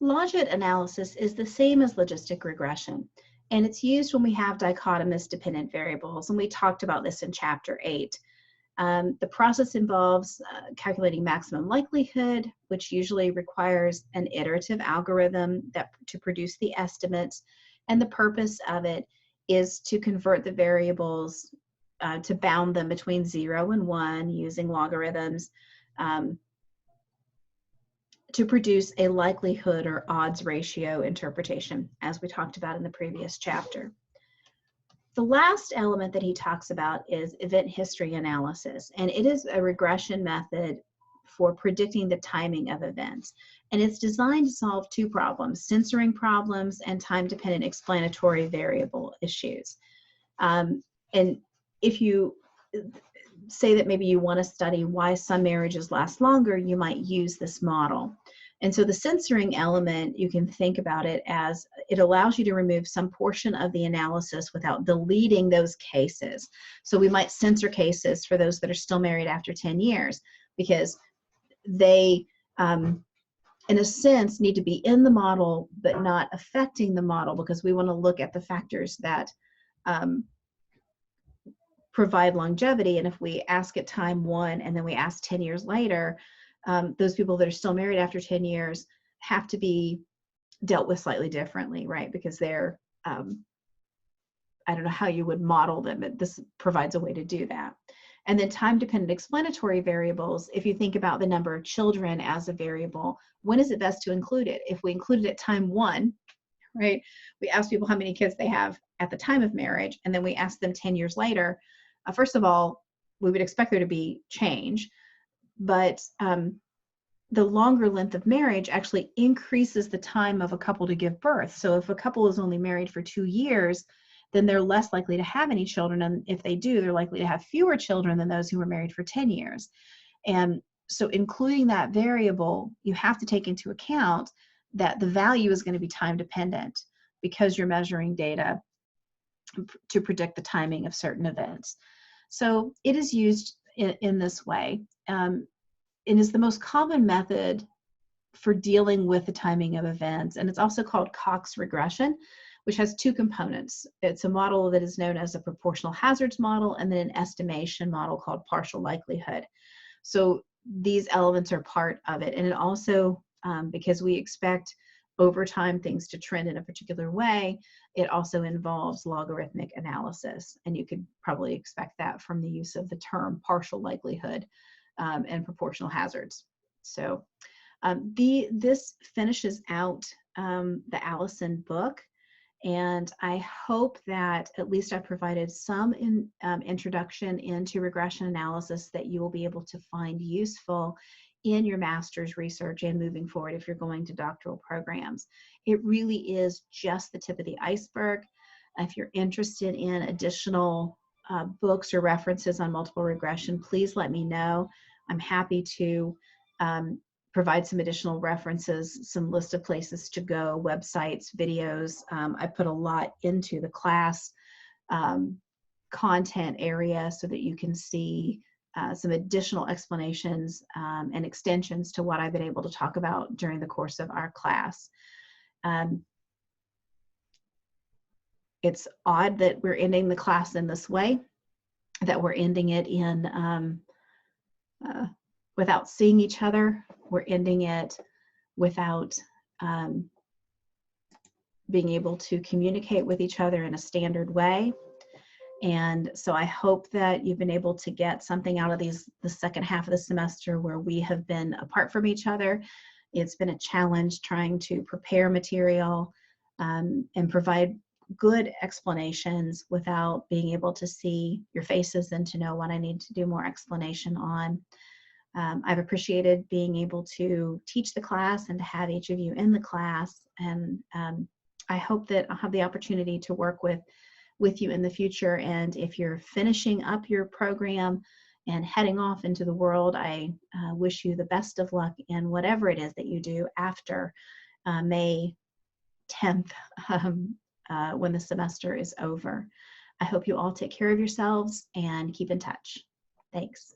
Logit analysis is the same as logistic regression, and it's used when we have dichotomous dependent variables, and we talked about this in Chapter 8. The process involves calculating maximum likelihood, which usually requires an iterative algorithm to produce the estimates, and the purpose of it is to convert the variables to bound them between 0 and 1 using logarithms, to produce a likelihood or odds ratio interpretation, as we talked about in the previous chapter. The last element that he talks about is event history analysis, and it is a regression method for predicting the timing of events. And it's designed to solve two problems: censoring problems and time-dependent explanatory variable issues. And if you say that maybe you want to study why some marriages last longer, you might use this model. And so the censoring element, you can think about it as it allows you to remove some portion of the analysis without deleting those cases. So we might censor cases for those that are still married after 10 years because they, in a sense, need to be in the model but not affecting the model, because we want to look at the factors that provide longevity. And if we ask at time 1 and then we ask 10 years later, those people that are still married after 10 years have to be dealt with slightly differently, right? Because they're, I don't know how you would model them, but this provides a way to do that. And then time-dependent explanatory variables, if you think about the number of children as a variable, when is it best to include it? If we include it at time 1, right, we ask people how many kids they have at the time of marriage, and then we ask them 10 years later, first of all, we would expect there to be change, but the longer length of marriage actually increases the time of a couple to give birth. So if a couple is only married for 2 years, then they're less likely to have any children. And if they do, they're likely to have fewer children than those who were married for 10 years. And so including that variable, you have to take into account that the value is going to be time dependent because you're measuring data to predict the timing of certain events. So it is used in this way. It is the most common method for dealing with the timing of events, and it's also called Cox regression, which has two components. It's a model that is known as a proportional hazards model, and then an estimation model called partial likelihood. So these elements are part of it, and it also, because we expect over time things to trend in a particular way, it also involves logarithmic analysis, and you could probably expect that from the use of the term partial likelihood and proportional hazards. So this finishes out the Allison book, and I hope that at least I provided some introduction into regression analysis that you will be able to find useful in your master's research and moving forward if you're going to doctoral programs. It really is just the tip of the iceberg. If you're interested in additional books or references on multiple regression, please let me know. I'm happy to provide some additional references, some list of places to go, websites, videos. I put a lot into the class content area so that you can see some additional explanations and extensions to what I've been able to talk about during the course of our class. It's odd that we're ending the class in this way, that we're ending it in without seeing each other. We're ending it without being able to communicate with each other in a standard way. And so I hope that you've been able to get something out of the second half of the semester where we have been apart from each other. It's been a challenge trying to prepare material and provide good explanations without being able to see your faces and to know what I need to do more explanation on. I've appreciated being able to teach the class and to have each of you in the class. And I hope that I'll have the opportunity to work with you in the future. And if you're finishing up your program and heading off into the world, I wish you the best of luck in whatever it is that you do after May 10th, when the semester is over. I hope you all take care of yourselves and keep in touch. Thanks.